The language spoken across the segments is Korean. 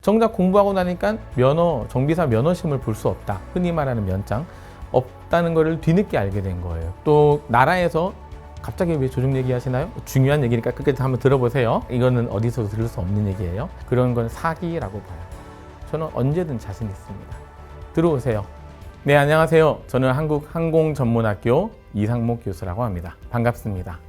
정작 공부하고 나니까 정비사 면허심을 볼 수 없다. 흔히 말하는 면장 없다는 것을 뒤늦게 알게 된 거예요. 또 나라에서 갑자기 왜 조종 얘기하시나요? 중요한 얘기니까 끝까지 한번 들어보세요. 이거는 어디서도 들을 수 없는 얘기예요. 그런 건 사기라고 봐요. 저는 언제든 자신 있습니다. 들어오세요. 네, 안녕하세요. 저는 한국항공전문학교 이상목 교수라고 합니다. 반갑습니다.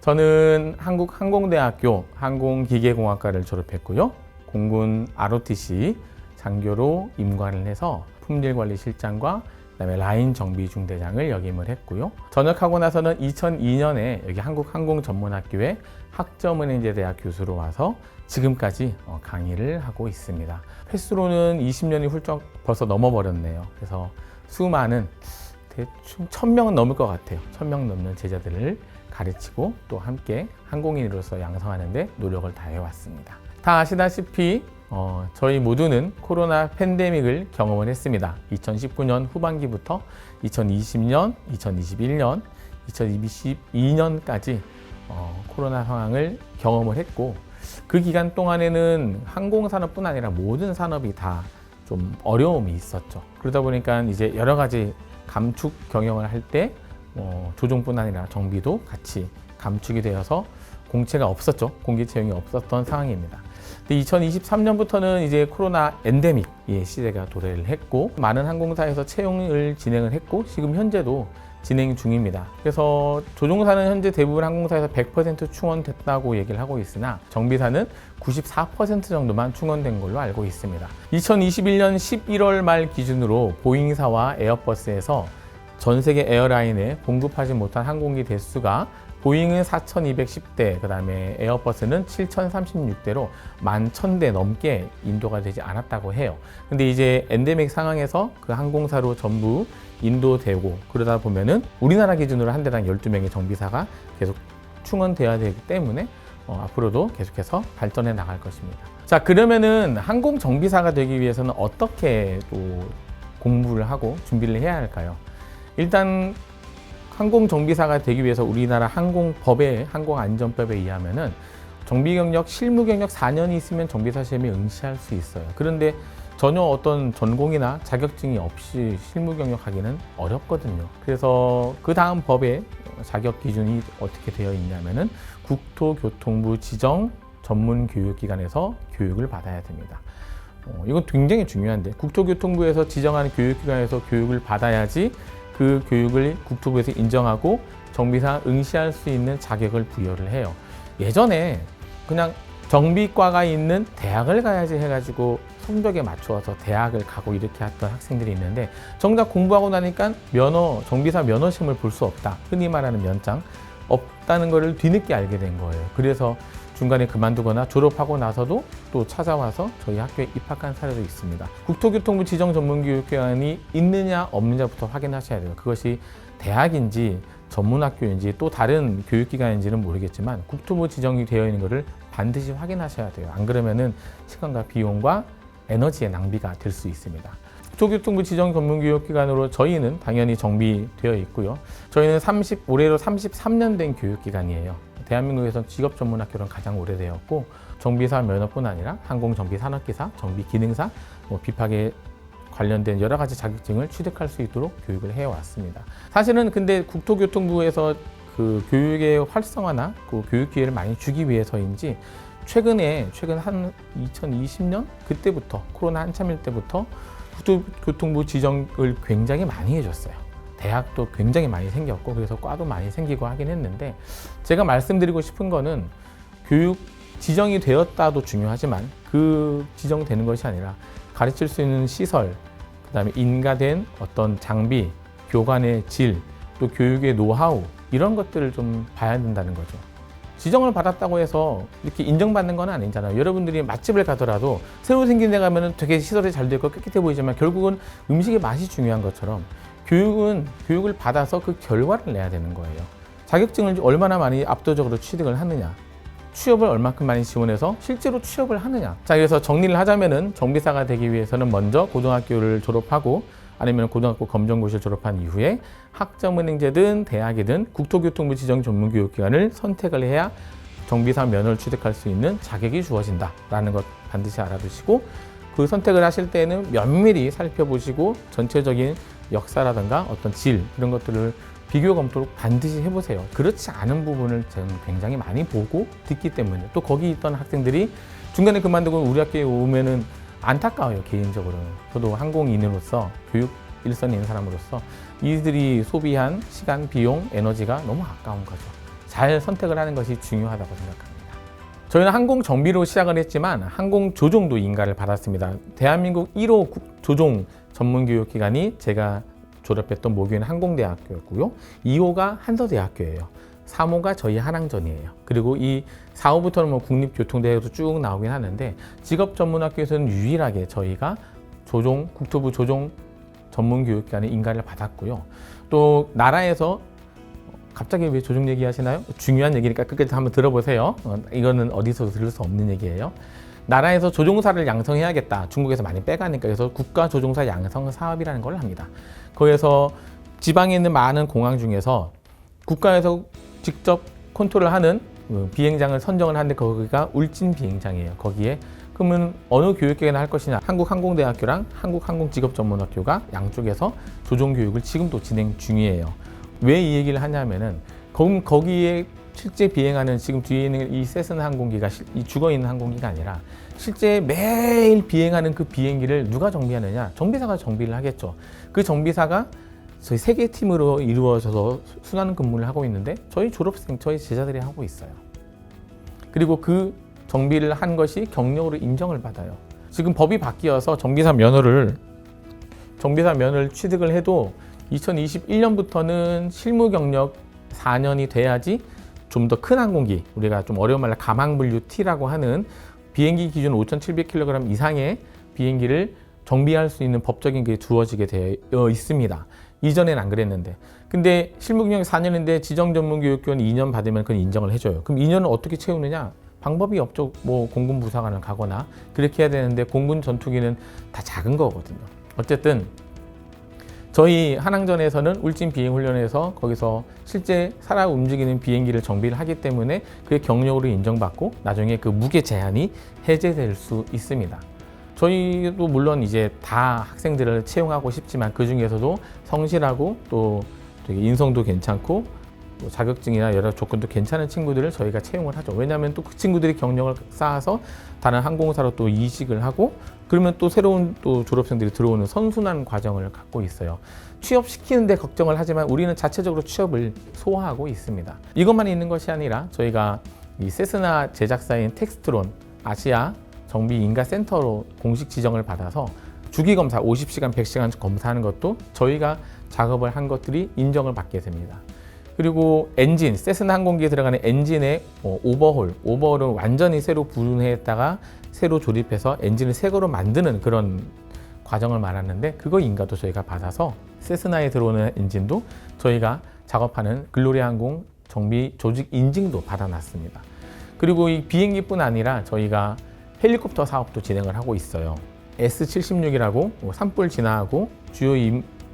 저는 한국항공대학교 항공기계공학과를 졸업했고요. 공군 ROTC 장교로 임관을 해서 품질관리실장과 그다음에 라인 정비중대장을 역임을 했고요. 전역하고 나서는 2002년에 여기 한국항공전문학교에 학점은행제대학 교수로 와서 지금까지 강의를 하고 있습니다. 횟수로는 20년이 훌쩍 벌써 넘어버렸네요. 그래서 수많은 대충 1000명은 넘을 것 같아요. 1000명 넘는 제자들을 가르치고 또 함께 항공인으로서 양성하는 데 노력을 다해왔습니다. 다 아시다시피 저희 모두는 코로나 팬데믹을 경험을 했습니다. 2019년 후반기부터 2020년, 2021년, 2022년까지 코로나 상황을 경험을 했고 그 기간 동안에는 항공산업뿐 아니라 모든 산업이 다 좀 어려움이 있었죠. 그러다 보니까 이제 여러 가지 감축 경영을 할 때 조종뿐 아니라 정비도 같이 감축이 되어서 공채가 없었죠. 공개 채용이 없었던 상황입니다. 근데 2023년부터는 이제 코로나 엔데믹의 시대가 도래를 했고 많은 항공사에서 채용을 진행을 했고 지금 현재도 진행 중입니다. 그래서 조종사는 현재 대부분 항공사에서 100% 충원됐다고 얘기를 하고 있으나 정비사는 94% 정도만 충원된 걸로 알고 있습니다. 2021년 11월 말 기준으로 보잉사와 에어버스에서 전 세계 에어라인에 공급하지 못한 항공기 대수가 보잉은 4,210대, 그 다음에 에어버스는 7,036대로 11,000대 넘게 인도가 되지 않았다고 해요. 근데 이제 엔데믹 상황에서 그 항공사로 전부 인도되고 그러다 보면은 우리나라 기준으로 한 대당 12명의 정비사가 계속 충원되어야 되기 때문에 앞으로도 계속해서 발전해 나갈 것입니다. 자, 그러면은 항공 정비사가 되기 위해서는 어떻게 또 공부를 하고 준비를 해야 할까요? 일단 항공 정비사가 되기 위해서 우리나라 항공안전법에 의하면은 정비 경력, 실무 경력 4년이 있으면 정비사 시험에 응시할 수 있어요. 그런데 전혀 어떤 전공이나 자격증이 없이 실무 경력하기는 어렵거든요. 그래서 그 다음 법의 자격 기준이 어떻게 되어 있냐면은 국토교통부 지정 전문 교육기관에서 교육을 받아야 됩니다. 이건 굉장히 중요한데 국토교통부에서 지정하는 교육기관에서 교육을 받아야지 그 교육을 국토부에서 인정하고 정비사 응시할 수 있는 자격을 부여를 해요. 예전에 그냥 정비과가 있는 대학을 가야지 해가지고 성적에 맞추어서 대학을 가고 이렇게 했던 학생들이 있는데 정작 공부하고 나니까 정비사 면허심을 볼 수 없다. 흔히 말하는 면장 없다는 것을 뒤늦게 알게 된 거예요. 그래서 중간에 그만두거나 졸업하고 나서도 또 찾아와서 저희 학교에 입학한 사례도 있습니다. 국토교통부 지정 전문교육기관이 있느냐 없느냐부터 확인하셔야 돼요. 그것이 대학인지 전문학교인지 또 다른 교육기관인지는 모르겠지만 국토부 지정이 되어 있는 것을 반드시 확인하셔야 돼요. 안 그러면은 시간과 비용과 에너지의 낭비가 될 수 있습니다. 국토교통부 지정 전문교육기관으로 저희는 당연히 정비되어 있고요. 저희는 올해로 33년 된 교육기관이에요. 대한민국에서 직업전문학교는 가장 오래되었고 정비사 면허뿐 아니라 항공정비산업기사, 정비기능사, 비팍에 관련된 여러 가지 자격증을 취득할 수 있도록 교육을 해왔습니다. 사실은 근데 국토교통부에서 그 교육의 활성화나 그 교육 기회를 많이 주기 위해서인지 최근 한 2020년 그때부터 코로나 한참일 때부터 국토교통부 지정을 굉장히 많이 해줬어요. 대학도 굉장히 많이 생겼고 그래서 과도 많이 생기고 하긴 했는데 제가 말씀드리고 싶은 거는 교육 지정이 되었다도 중요하지만 그 지정되는 것이 아니라 가르칠 수 있는 시설, 그 다음에 인가된 어떤 장비, 교관의 질, 또 교육의 노하우 이런 것들을 좀 봐야 된다는 거죠. 지정을 받았다고 해서 이렇게 인정받는 건 아니잖아요. 여러분들이 맛집을 가더라도 새로 생긴 데 가면은 되게 시설이 잘 되고 깨끗해 보이지만 결국은 음식의 맛이 중요한 것처럼 교육을 받아서 그 결과를 내야 되는 거예요. 자격증을 얼마나 많이 압도적으로 취득을 하느냐, 취업을 얼마큼 많이 지원해서 실제로 취업을 하느냐. 자, 그래서 정리를 하자면은 정비사가 되기 위해서는 먼저 고등학교를 졸업하고 아니면 고등학교 검정고시를 졸업한 이후에 학점은행제든 대학이든 국토교통부 지정 전문교육기관을 선택을 해야 정비사 면허를 취득할 수 있는 자격이 주어진다라는 것 반드시 알아두시고, 그 선택을 하실 때는 면밀히 살펴보시고 전체적인 역사라든가 어떤 질 이런 것들을 비교 검토를 반드시 해보세요. 그렇지 않은 부분을 저는 굉장히 많이 보고 듣기 때문에, 또 거기 있던 학생들이 중간에 그만두고 우리 학교에 오면은 안타까워요. 개인적으로는 저도 항공인으로서, 교육 일선에 있는 사람으로서 이들이 소비한 시간, 비용, 에너지가 너무 아까운 거죠. 잘 선택을 하는 것이 중요하다고 생각합니다. 저희는 항공 정비로 시작을 했지만 항공 조종도 인가를 받았습니다. 대한민국 1호 조종 전문교육기관이 제가 졸업했던 모교인 항공대학교였고요. 2호가 한서대학교예요. 3호가 저희 한항전이에요. 그리고 이 4호부터는 뭐 국립교통대학도 쭉 나오긴 하는데, 직업전문학교에서는 유일하게 저희가 국토부 조종 전문교육기관의 인가를 받았고요. 또 나라에서, 갑자기 왜 조종 얘기하시나요? 중요한 얘기니까 끝까지 한번 들어보세요. 이거는 어디서도 들을 수 없는 얘기예요. 나라에서 조종사를 양성해야겠다. 중국에서 많이 빼가니까. 그래서 국가조종사 양성 사업이라는 걸 합니다. 거기서 지방에 있는 많은 공항 중에서 국가에서 직접 컨트롤하는 비행장을 선정을 하는데, 거기가 울진 비행장이에요. 거기에 그러면 어느 교육기관에 할 것이냐, 한국항공대학교랑 한국항공직업전문학교가 양쪽에서 조종교육을 지금도 진행 중이에요. 왜 이 얘기를 하냐면은, 거기에 실제 비행하는, 지금 뒤에 있는 이 세스나 항공기가 이 죽어있는 항공기가 아니라 실제 매일 비행하는 그 비행기를 누가 정비하느냐? 정비사가 정비를 하겠죠. 그 정비사가 저희 3개 팀으로 이루어져서 순환 근무를 하고 있는데, 저희 졸업생, 저희 제자들이 하고 있어요. 그리고 그 정비를 한 것이 경력으로 인정을 받아요. 지금 법이 바뀌어서 정비사 면허를 취득을 해도 2021년부터는 실무 경력 4년이 돼야지 좀 더 큰 항공기, 우리가 좀 어려운 말로 가망분류 T라고 하는 비행기 기준 5,700kg 이상의 비행기를 정비할 수 있는 법적인 게 주어지게 되어 있습니다. 이전엔 안 그랬는데. 근데 실무 경력 4년인데 지정 전문 교육기관 2년 받으면 그건 인정을 해줘요. 그럼 2년을 어떻게 채우느냐? 방법이 없죠. 뭐 공군 부사관을 가거나 그렇게 해야 되는데, 공군 전투기는 다 작은 거거든요. 어쨌든 저희 한항전에서는 울진 비행훈련에서 거기서 실제 살아 움직이는 비행기를 정비를 하기 때문에 그게 경력으로 인정받고 나중에 그 무게 제한이 해제될 수 있습니다. 저희도 물론 이제 다 학생들을 채용하고 싶지만, 그 중에서도 성실하고 또 되게 인성도 괜찮고 또 자격증이나 여러 조건도 괜찮은 친구들을 저희가 채용을 하죠. 왜냐하면 또 그 친구들이 경력을 쌓아서 다른 항공사로 또 이직을 하고, 그러면 또 새로운 또 졸업생들이 들어오는 선순환 과정을 갖고 있어요. 취업시키는데 걱정을 하지만 우리는 자체적으로 취업을 소화하고 있습니다. 이것만 있는 것이 아니라 저희가 이 세스나 제작사인 텍스트론 아시아 정비인가센터로 공식 지정을 받아서 주기검사 50시간, 100시간 검사하는 것도 저희가 작업을 한 것들이 인정을 받게 됩니다. 그리고 엔진, 세스나 항공기에 들어가는 엔진의 오버홀은 완전히 새로 분해했다가 새로 조립해서 엔진을 새 거로 만드는 그런 과정을 말하는데, 그거 인가도 저희가 받아서 세스나에 들어오는 엔진도 저희가 작업하는 글로리아 항공 정비 조직 인증도 받아놨습니다. 그리고 이 비행기뿐 아니라 저희가 헬리콥터 사업도 진행을 하고 있어요. S76이라고 산불 진화하고 주요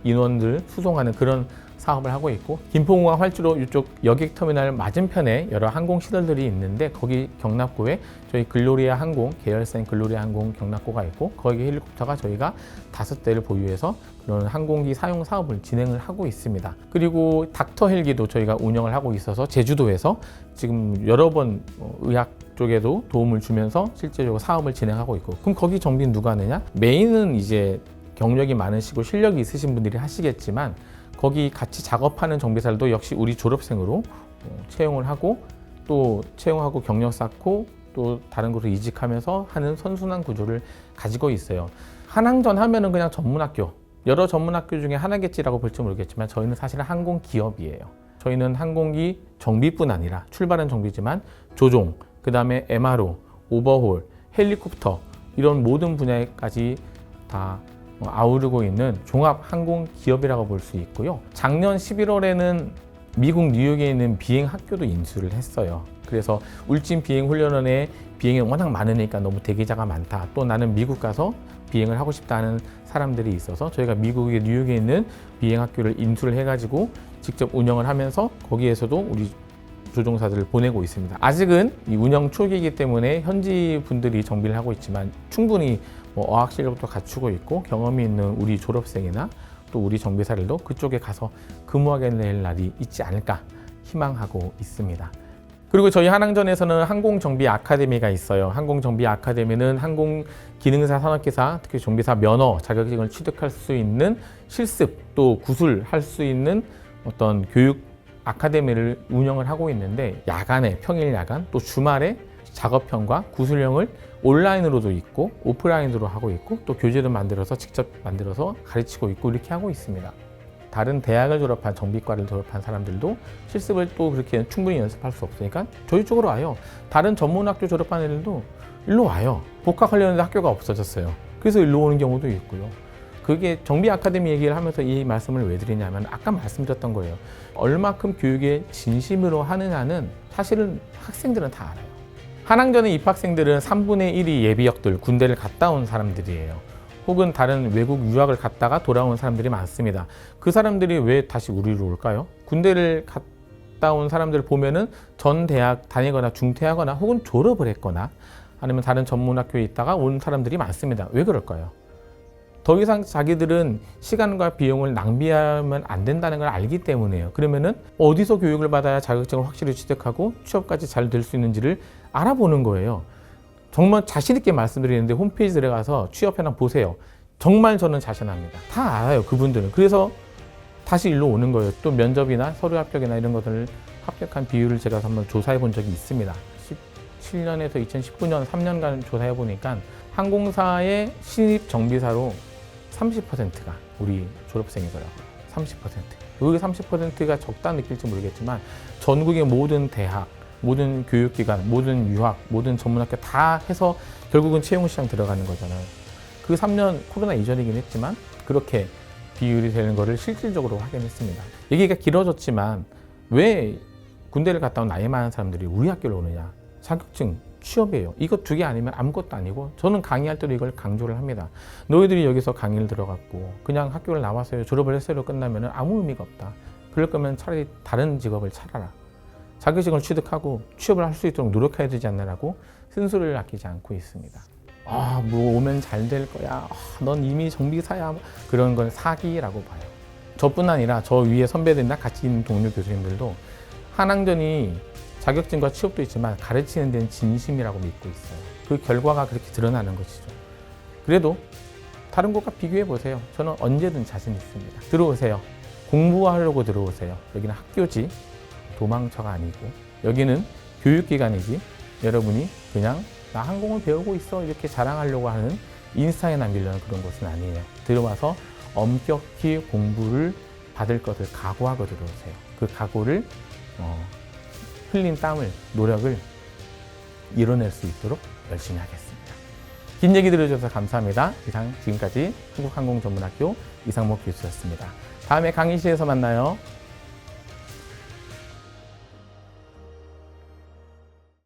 인원들 수송하는 그런 사업을 하고 있고, 김포공항 활주로 이쪽 여객터미널 맞은편에 여러 항공 시설들이 있는데, 거기 경납고에 저희 글로리아 항공, 계열사인 글로리아 항공 경납고가 있고, 거기 헬리콥터가 저희가 5대를 보유해서 그런 항공기 사용 사업을 진행을 하고 있습니다. 그리고 닥터 헬기도 저희가 운영을 하고 있어서 제주도에서 지금 여러 번 의학 쪽에도 도움을 주면서 실제적으로 사업을 진행하고 있고, 그럼 거기 정비는 누가 하느냐? 메인은 이제 경력이 많으시고 실력이 있으신 분들이 하시겠지만, 거기 같이 작업하는 정비사들도 역시 우리 졸업생으로 채용을 하고, 또 채용하고 경력 쌓고 또 다른 곳으로 이직하면서 하는 선순환 구조를 가지고 있어요. 한항전 하면은 그냥 전문학교, 여러 전문학교 중에 하나겠지라고 볼지 모르겠지만, 저희는 사실은 항공기업이에요. 저희는 항공기 정비뿐 아니라 출발은 정비지만 조종, 그 다음에 MRO, 오버홀, 헬리콥터 이런 모든 분야까지 다 아우르고 있는 종합 항공 기업이라고 볼 수 있고요. 작년 11월에는 미국 뉴욕에 있는 비행 학교도 인수를 했어요. 그래서 울진 비행훈련원에 비행이 워낙 많으니까 너무 대기자가 많다. 또 나는 미국 가서 비행을 하고 싶다는 사람들이 있어서 저희가 미국의 뉴욕에 있는 비행 학교를 인수를 해가지고 직접 운영을 하면서 거기에서도 우리 조종사들을 보내고 있습니다. 아직은 이 운영 초기이기 때문에 현지 분들이 정비를 하고 있지만 충분히 어학 실력도 갖추고 있고 경험이 있는 우리 졸업생이나 또 우리 정비사들도 그쪽에 가서 근무하게 될 날이 있지 않을까 희망하고 있습니다. 그리고 저희 한항전에서는 항공정비 아카데미가 있어요. 항공정비 아카데미는 항공기능사, 산업기사, 특히 정비사 면허 자격증을 취득할 수 있는 실습 또 구술할 수 있는 어떤 교육 아카데미를 운영을 하고 있는데 야간에 평일 야간 또 주말에 작업형과 구술형을 온라인으로도 있고 오프라인으로 하고 있고 또 교재도 만들어서 직접 만들어서 가르치고 있고 이렇게 하고 있습니다. 다른 대학을 졸업한 정비과를 졸업한 사람들도 실습을 또 그렇게 충분히 연습할 수 없으니까 저희 쪽으로 와요. 다른 전문학교 졸업한 애들도 일로 와요. 복학하려는데 학교가 없어졌어요. 그래서 일로 오는 경우도 있고요. 그게 정비 아카데미 얘기를 하면서 이 말씀을 왜 드리냐면 아까 말씀드렸던 거예요. 얼마큼 교육에 진심으로 하느냐는 사실은 학생들은 다 알아요. 한항전의 입학생들은 3분의 1이 예비역들, 군대를 갔다 온 사람들이에요. 혹은 다른 외국 유학을 갔다가 돌아온 사람들이 많습니다. 그 사람들이 왜 다시 우리로 올까요? 군대를 갔다 온 사람들을 보면은 전 대학 다니거나 중퇴하거나 혹은 졸업을 했거나 아니면 다른 전문학교에 있다가 온 사람들이 많습니다. 왜 그럴까요? 더 이상 자기들은 시간과 비용을 낭비하면 안 된다는 걸 알기 때문에요. 그러면은 어디서 교육을 받아야 자격증을 확실히 취득하고 취업까지 잘 될 수 있는지를 알아보는 거예요. 정말 자신 있게 말씀드리는데 홈페이지 들어가서 취업 현황 보세요. 정말 저는 자신합니다. 다 알아요, 그분들은. 그래서 다시 일로 오는 거예요. 또 면접이나 서류 합격이나 이런 것들을 합격한 비율을 제가 한번 조사해 본 적이 있습니다. 17년에서 2019년 3년간 조사해 보니까 항공사의 신입 정비사로 30%가 우리 졸업생이더라고요. 30%. 여기 30%가 적다 느낄지 모르겠지만 전국의 모든 대학, 모든 교육기관, 모든 유학, 모든 전문학교 다 해서 결국은 채용시장 들어가는 거잖아요. 그 3년 코로나 이전이긴 했지만 그렇게 비율이 되는 거를 실질적으로 확인했습니다. 얘기가 길어졌지만 왜 군대를 갔다 온 나이 많은 사람들이 우리 학교로 오느냐? 자격증, 취업이에요. 이거 두 개 아니면 아무것도 아니고 저는 강의할 때도 이걸 강조를 합니다. 너희들이 여기서 강의를 들어갔고 그냥 학교를 나와서요, 졸업을 했어요 끝나면 아무 의미가 없다. 그럴 거면 차라리 다른 직업을 찾아라. 자격증을 취득하고 취업을 할 수 있도록 노력해야 되지 않나라고 쓴소리를 아끼지 않고 있습니다. 뭐 오면 잘 될 거야. 넌 이미 정비사야. 그런 건 사기라고 봐요. 저뿐 아니라 저 위에 선배들이나 같이 있는 동료 교수님들도 한항전이 자격증과 취업도 있지만 가르치는 데는 진심이라고 믿고 있어요. 그 결과가 그렇게 드러나는 것이죠. 그래도 다른 곳과 비교해 보세요. 저는 언제든 자신 있습니다. 들어오세요. 공부하려고 들어오세요. 여기는 학교지. 도망쳐가 아니고 여기는 교육기관이지 여러분이 그냥 나 항공을 배우고 있어 이렇게 자랑하려고 하는 인스타에 남기려는 그런 곳은 아니에요. 들어와서 엄격히 공부를 받을 것을 각오하고 들어오세요. 그 각오를 흘린 땀을 노력을 이뤄낼 수 있도록 열심히 하겠습니다. 긴 얘기 들어주셔서 감사합니다. 이상 지금까지 한국항공전문학교 이상목 교수였습니다. 다음에 강의실에서 만나요.